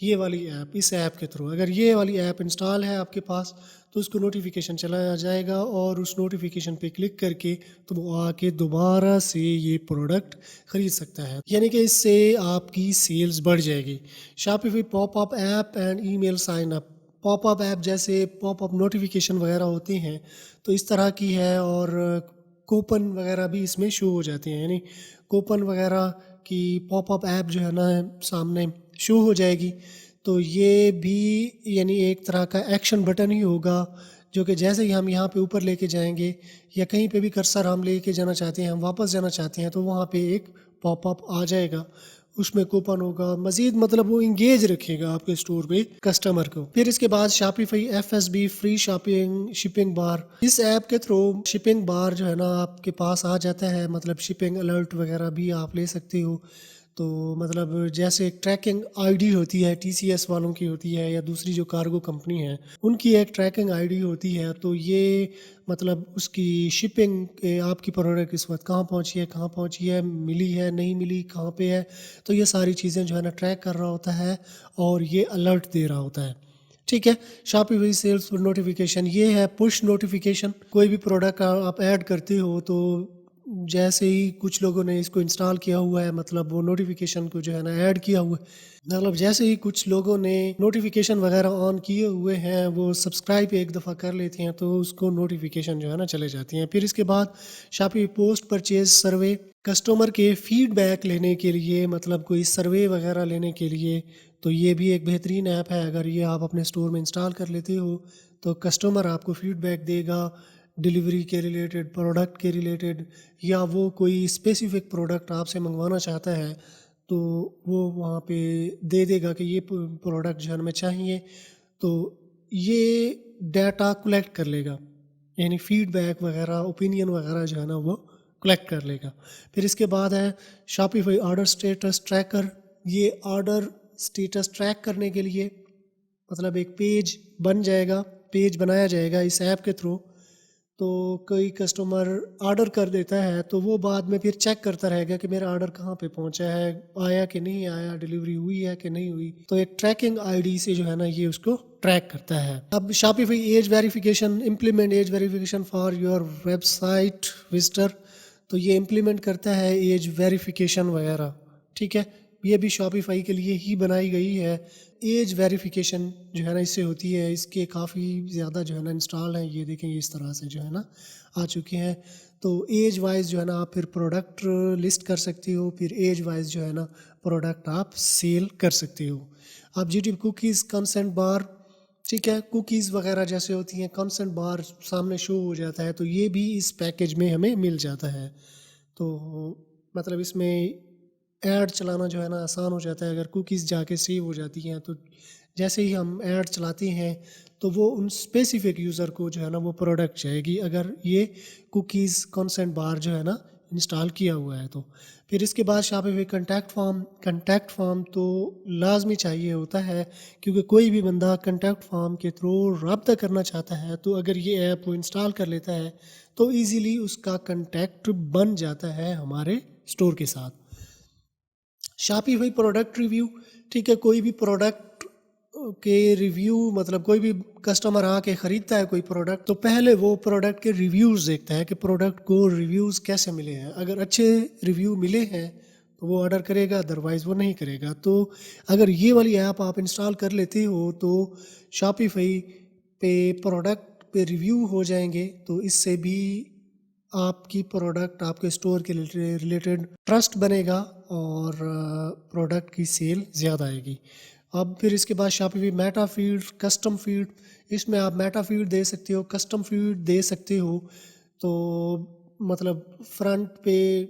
یہ والی ایپ، اس ایپ کے تھرو اگر یہ والی ایپ انسٹال ہے آپ کے پاس تو اس کو نوٹیفیکیشن چلا جائے گا اور اس نوٹیفیکیشن پہ کلک کر کے تو وہ آ کے دوبارہ سے یہ پروڈکٹ خرید سکتا ہے، یعنی کہ اس سے آپ کی سیلز بڑھ جائے گی۔ Shopify pop up app and email sign up, pop up app جیسے پاپ اپ نوٹیفیکیشن وغیرہ ہوتی ہیں تو اس طرح کی ہے، اور کوپن وغیرہ بھی اس میں شو ہو جاتے ہیں، یعنی کوپن وغیرہ کی پاپ اپ ایپ جو ہے نا سامنے شو ہو جائے گی، تو یہ بھی یعنی ایک طرح کا ایکشن بٹن ہی ہوگا جو کہ جیسے ہی ہم یہاں پہ اوپر لے کے جائیں گے یا کہیں پہ بھی کرسر ہم لے کے جانا چاہتے ہیں، ہم واپس جانا چاہتے ہیں تو وہاں پہ ایک پاپ اپ آ جائے گا، اس میں کوپن ہوگا، مزید مطلب وہ انگیج رکھے گا آپ کے اسٹور پہ کسٹمر کو۔ پھر اس کے بعد Shopify F S B free shipping bar, اس ایپ کے تھرو شپنگ بار جو ہے نا آپ کے پاس آ جاتا ہے، مطلب شپنگ الرٹ وغیرہ بھی آپ لے سکتے ہو، تو مطلب جیسے ایک ٹریکنگ آئی ڈی ہوتی ہے، ٹی سی ایس والوں کی ہوتی ہے یا دوسری جو کارگو کمپنی ہے ان کی ایک ٹریکنگ آئی ڈی ہوتی ہے، تو یہ مطلب اس کی شپنگ آپ کی پروڈکٹ اس وقت کہاں پہنچی ہے، ملی ہے نہیں ملی، کہاں پہ ہے، تو یہ ساری چیزیں جو ہے نا ٹریک کر رہا ہوتا ہے اور یہ الرٹ دے رہا ہوتا ہے۔ ٹھیک ہے، شاپیفائی سیلز نوٹیفیکیشن یہ ہے پش نوٹیفیکیشن، کوئی بھی پروڈکٹ آپ ایڈ کرتے ہو تو جیسے ہی کچھ لوگوں نے اس کو انسٹال کیا ہوا ہے، مطلب وہ نوٹیفیکیشن کو جو ہے نا ایڈ کیا ہوا ہے، مطلب جیسے ہی کچھ لوگوں نے نوٹیفیکیشن وغیرہ آن کیے ہوئے ہیں، وہ سبسکرائب ایک دفعہ کر لیتے ہیں تو اس کو نوٹیفیکیشن جو ہے نا چلے جاتی ہیں۔ پھر اس کے بعد شاپی پوسٹ پرچیز سروے، کسٹمر کے فیڈ بیک لینے کے لیے، مطلب کوئی سروے وغیرہ لینے کے لیے، تو یہ بھی ایک بہترین ایپ ہے۔ اگر یہ آپ اپنے اسٹور میں انسٹال کر لیتے ہو تو کسٹمر آپ کو فیڈ بیک دے گا ڈیلیوری کے ریلیٹڈ، پروڈکٹ کے ریلیٹڈ، یا وہ کوئی اسپیسیفک پروڈکٹ آپ سے منگوانا چاہتا ہے تو وہ وہاں پہ دے دے گا کہ یہ پروڈکٹ جو ہے ہمیں چاہیے، تو یہ ڈیٹا کلیکٹ کر لے گا، یعنی فیڈ بیک وغیرہ، اوپینین وغیرہ جو ہے نا وہ کلیکٹ کر لے گا۔ پھر اس کے بعد ہے شاپیفائی آرڈر سٹیٹس ٹریکر، یہ آرڈر سٹیٹس ٹریک کرنے کے لیے مطلب ایک پیج بنایا جائے گا اس ایپ کے تھرو، تو کوئی کسٹمر آرڈر کر دیتا ہے تو وہ بعد میں پھر چیک کرتا رہے گا کہ میرا آرڈر کہاں پہ پہنچا ہے، آیا کہ نہیں آیا، ڈیلیوری ہوئی ہے کہ نہیں ہوئی، تو ایک ٹریکنگ آئی ڈی سے جو ہے نا یہ اس کو ٹریک کرتا ہے۔ اب Shopify age verification, implement age verification for your website visitor, تو یہ امپلیمنٹ کرتا ہے ایج ویریفیکیشن وغیرہ، ٹھیک ہے، یہ بھی شاپیفائی کے لیے ہی بنائی گئی ہے۔ ایج ویریفیکیشن جو ہے نا اس سے ہوتی ہے، اس کے کافی زیادہ جو ہے نا انسٹال ہیں، یہ دیکھیں اس طرح سے جو ہے نا آ چکے ہیں، تو ایج وائز جو ہے نا آپ پھر پروڈکٹ لسٹ کر سکتے ہو، پھر ایج وائز جو ہے نا پروڈکٹ آپ سیل کر سکتے ہو۔ اب جی ٹی کوکیز کنسنٹ بار، ٹھیک ہے، کوکیز وغیرہ جیسے ہوتی ہیں کنسنٹ بار سامنے شو ہو جاتا ہے، تو یہ بھی اس پیکیج میں ہمیں مل جاتا ہے، تو مطلب اس میں ایڈ چلانا جو ہے نا آسان ہو جاتا ہے۔ اگر کوکیز جا کے سیو ہو جاتی ہیں تو جیسے ہی ہم ایڈ چلاتے ہیں تو وہ ان اسپیسیفک یوزر کو جو ہے نا وہ پروڈکٹ جائے گی، اگر یہ کوکیز کنسنٹ بار جو ہے نا انسٹال کیا ہوا ہے تو۔ پھر اس کے بعد شاپیفائی کنٹیکٹ فارم تو لازمی چاہیے ہوتا ہے، کیونکہ کوئی بھی بندہ کنٹیکٹ فارم کے تھرو رابطہ کرنا چاہتا ہے تو اگر یہ ایپ وہ انسٹال کر لیتا ہے تو ایزیلی اس کا کنٹیکٹ بن جاتا ہے ہمارے اسٹور کے ساتھ۔ شاپیفائی پروڈکٹ ریویو، ٹھیک ہے، کوئی بھی پروڈکٹ کے ریویو، مطلب کوئی بھی کسٹمر آ کے خریدتا ہے کوئی پروڈکٹ تو پہلے وہ پروڈکٹ کے ریویوز دیکھتا ہے کہ پروڈکٹ کو ریویوز کیسے ملے ہیں، اگر اچھے ریویو ملے ہیں تو وہ آرڈر کرے گا، ادروائز وہ نہیں کرے گا۔ تو اگر یہ والی ایپ آپ انسٹال کر لیتے ہو تو شاپیفائی پہ پروڈکٹ پہ ریویو ہو جائیں گے، تو اس سے بھی آپ کی پروڈکٹ آپ کے اسٹور کے ریلیٹڈ ٹرسٹ بنے گا اور پروڈکٹ کی سیل زیادہ آئے گی۔ اب پھر اس کے بعد Shopify Meta feed, custom feed, اس میں آپ میٹا فیڈ دے سکتے ہو، کسٹم فیڈ دے سکتے ہو، تو مطلب فرنٹ پہ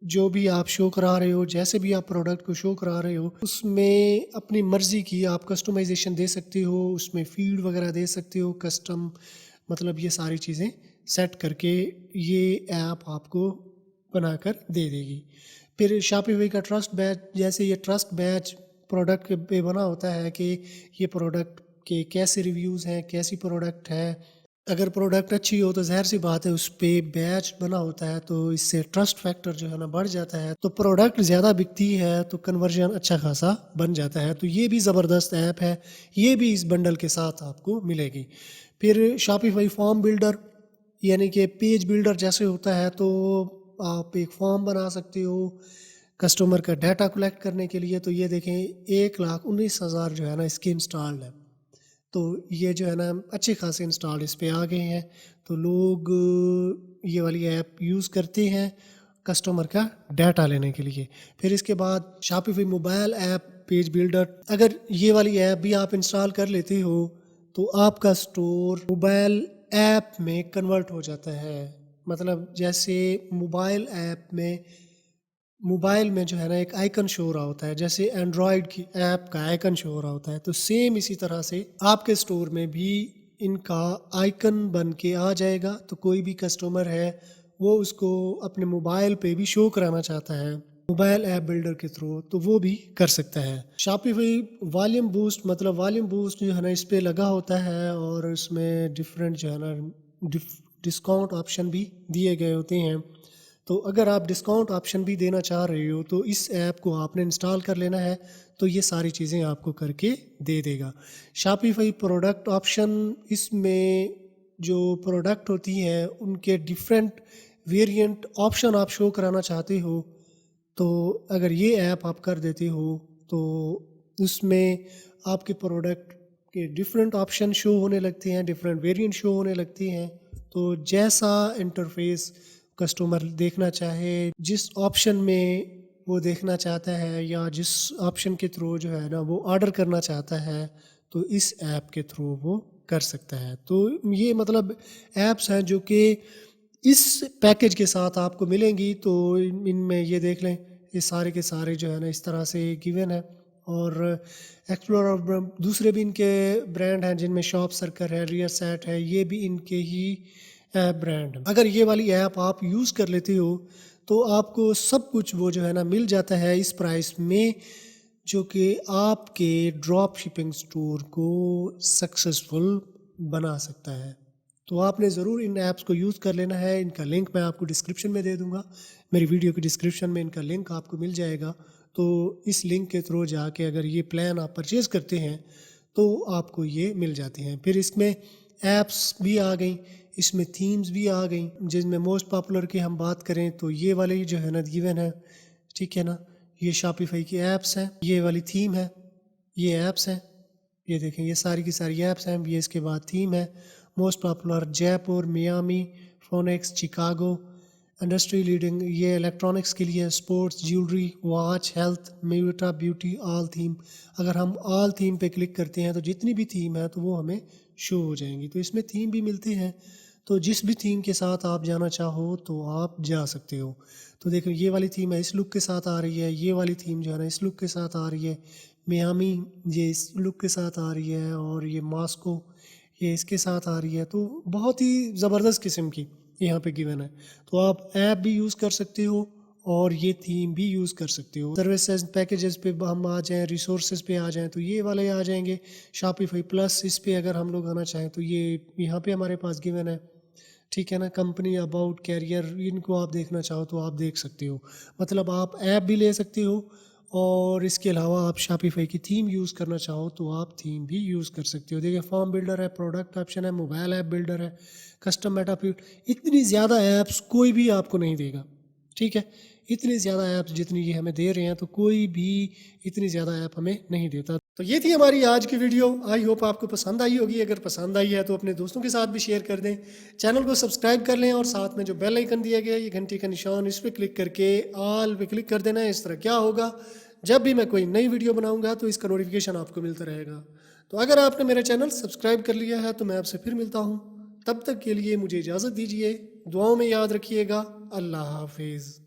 جو بھی آپ شو کرا رہے ہو، جیسے بھی آپ پروڈکٹ کو شو کرا رہے ہو اس میں اپنی مرضی کی آپ کسٹمائزیشن دے سکتے ہو، اس میں فیڈ وغیرہ دے سکتے ہو، کسٹم، مطلب یہ ساری چیزیں سیٹ کر کے یہ ایپ آپ کو بنا کر دے دے گی۔ پھر شاپیفائی کا ٹرسٹ بیچ، جیسے یہ ٹرسٹ بیچ پروڈکٹ پہ بنا ہوتا ہے کہ یہ پروڈکٹ کے کیسے ریویوز ہیں، کیسی پروڈکٹ ہے، اگر پروڈکٹ اچھی ہو تو ظاہر سی بات ہے اس پہ بیچ بنا ہوتا ہے تو اس سے ٹرسٹ فیکٹر جو ہے نا بڑھ جاتا ہے، تو پروڈکٹ زیادہ بکتی ہے تو کنورژن اچھا خاصا بن جاتا ہے۔ تو یہ بھی زبردست ایپ ہے، یہ بھی اس بنڈل کے ساتھ آپ کو ملے گی۔ پھر شاپیفائی فارم بلڈر، یعنی کہ پیج بلڈر جیسے ہوتا ہے، تو آپ ایک فارم بنا سکتے ہو کسٹمر کا ڈیٹا کلیکٹ کرنے کے لیے۔ تو یہ دیکھیں 1,19,000 جو ہے نا اس کے انسٹالڈ ہے، تو یہ جو ہے نا اچھے خاصے انسٹال اس پہ آ گئے ہیں، تو لوگ یہ والی ایپ یوز کرتے ہیں کسٹمر کا ڈیٹا لینے کے لیے۔ پھر اس کے بعد Shopify mobile app page builder, اگر یہ والی ایپ بھی آپ انسٹال کر لیتے ہو تو آپ کا سٹور موبائل ایپ میں کنورٹ ہو جاتا ہے۔ مطلب جیسے موبائل ایپ میں موبائل میں جو ہے نا ایک آئیکن شو ہو رہا ہوتا ہے، جیسے اینڈرائڈ کی ایپ کا آئیکن شو ہو رہا ہوتا ہے، تو سیم اسی طرح سے آپ کے سٹور میں بھی ان کا آئیکن بن کے آ جائے گا۔ تو کوئی بھی کسٹمر ہے وہ اس کو اپنے موبائل پہ بھی شو کرانا چاہتا ہے موبائل ایپ بلڈر کے تھرو، تو وہ بھی کر سکتا ہے۔ شاپیفائی والیوم بوسٹ، مطلب والیوم بوسٹ جو ہے نا اس پہ لگا ہوتا ہے، اور اس میں ڈفرینٹ جو ہے نا ڈسکاؤنٹ آپشن بھی دیے گئے ہوتے ہیں۔ تو اگر آپ ڈسکاؤنٹ آپشن بھی دینا چاہ رہے ہو تو اس ایپ کو آپ نے انسٹال کر لینا ہے، تو یہ ساری چیزیں آپ کو کر کے دے دے گا۔ شاپیفائی پروڈکٹ آپشن، اس میں جو پروڈکٹ ہوتی ہیں ان کے ڈفرینٹ ویریئنٹ آپشن آپ شو کرانا چاہتے ہو، تو اگر یہ ایپ آپ کر دیتے ہو تو اس میں آپ کے پروڈکٹ کے ڈفرینٹ آپشن شو ہونے لگتے ہیں، ڈفرینٹ ویریئنٹ شو ہونے لگتے ہیں۔ تو جیسا انٹرفیس کسٹمر دیکھنا چاہے، جس آپشن میں وہ دیکھنا چاہتا ہے یا جس آپشن کے تھرو جو ہے نا وہ آرڈر کرنا چاہتا ہے، تو اس ایپ کے تھرو وہ کر سکتا ہے۔ تو یہ مطلب ایپس ہیں جو کہ اس پیکج کے ساتھ آپ کو ملیں گی، تو ان میں یہ دیکھ لیں یہ سارے کے سارے جو ہے نا اس طرح سے گیون ہے۔ اور ایکسپلورر دوسرے بھی ان کے برانڈ ہیں جن میں شاپ سرکل ہے، ریئر سیٹ ہے، یہ بھی ان کے ہی برانڈ۔ اگر یہ والی ایپ آپ یوز کر لیتے ہو تو آپ کو سب کچھ وہ جو ہے نا مل جاتا ہے اس پرائس میں، جو کہ آپ کے ڈراپ شپنگ سٹور کو سکسیزفل بنا سکتا ہے۔ تو آپ نے ضرور ان ایپس کو یوز کر لینا ہے۔ ان کا لنک میں آپ کو ڈسکرپشن میں دے دوں گا، میری ویڈیو کی ڈسکرپشن میں ان کا لنک آپ کو مل جائے گا۔ تو اس لنک کے تھرو جا کے اگر یہ پلان آپ پرچیز کرتے ہیں تو آپ کو یہ مل جاتے ہیں۔ پھر اس میں ایپس بھی آ گئیں، اس میں تھیمز بھی آ گئیں، جس میں موسٹ پاپولر کی ہم بات کریں تو یہ والے جو ہے نا گیون ہے، ٹھیک ہے نا، یہ شاپیفائی کی ایپس ہیں، یہ والی تھیم ہے، یہ ایپس ہیں، یہ دیکھیں یہ ساری کی ساری ایپس ہیں۔ یہ اس کے بعد تھیم ہے most popular Jaipur, Miami, Phoenix, Chicago, industry leading, یہ الیکٹرانکس کے لیے، سپورٹس، جیولری، واچ، ہیلتھ، میوٹا، بیوٹی، آل تھیم۔ اگر ہم آل تھیم پہ کلک کرتے ہیں تو جتنی بھی تھیم ہے تو وہ ہمیں شو ہو جائیں گی۔ تو اس میں تھیم بھی ملتے ہیں، تو جس بھی تھیم کے ساتھ آپ جانا چاہو تو آپ جا سکتے ہو۔ تو دیکھو یہ والی تھیم ہے اس لک کے ساتھ آ رہی ہے، یہ والی تھیم جو ہے نا اس لک کے ساتھ آ رہی ہے، میامی یہ اس لک کے ساتھ آ رہی ہے، اور یہ ماسکو یہ اس کے ساتھ آ رہی ہے۔ تو بہت ہی زبردست قسم کی یہاں پہ گیون ہے۔ تو آپ ایپ بھی یوز کر سکتے ہو اور یہ تھیم بھی یوز کر سکتے ہو۔ سروسز پیکیجز پہ ہم آ جائیں، ریسورسز پہ آ جائیں تو یہ والے آ جائیں گے۔ شاپیفائی پلس، اس پہ اگر ہم لوگ آنا چاہیں تو یہ یہاں پہ ہمارے پاس گیون ہے، ٹھیک ہے نا۔ کمپنی، اباؤٹ، کیریئر، ان کو آپ دیکھنا چاہو تو آپ دیکھ سکتے ہو۔ مطلب آپ ایپ بھی لے سکتے ہو، اور اس کے علاوہ آپ شاپیفائی کی تھیم یوز کرنا چاہو تو آپ تھیم بھی یوز کر سکتے ہو۔ دیکھیں فارم بلڈر ہے، پروڈکٹ آپشن ہے، موبائل ایپ بلڈر ہے، کسٹم میٹا پیٹ، اتنی زیادہ ایپس کوئی بھی آپ کو نہیں دے گا، ٹھیک ہے۔ اتنی زیادہ ایپس جتنی یہ ہمیں دے رہے ہیں تو کوئی بھی اتنی زیادہ ایپ ہمیں نہیں دیتا۔ تو یہ تھی ہماری آج کی ویڈیو، آئی ہوپ آپ کو پسند آئی ہوگی۔ اگر پسند آئی ہے تو اپنے دوستوں کے ساتھ بھی شیئر کر دیں، چینل کو سبسکرائب کر لیں، اور ساتھ میں جو بیل آئیکن دیا گیا ہے یہ گھنٹی کا نشان، اس پہ کلک کر کے آل پہ کلک کر دینا ہے۔ اس طرح کیا ہوگا، جب بھی میں کوئی نئی ویڈیو بناؤں گا تو اس کا نوٹیفیکیشن آپ کو ملتا رہے گا۔ تو اگر آپ نے میرا چینل سبسکرائب کر لیا ہے تو میں آپ سے پھر ملتا ہوں، تب تک کے لیے مجھے اجازت دیجیے، دعاؤں میں یاد رکھیے گا۔ اللہ حافظ۔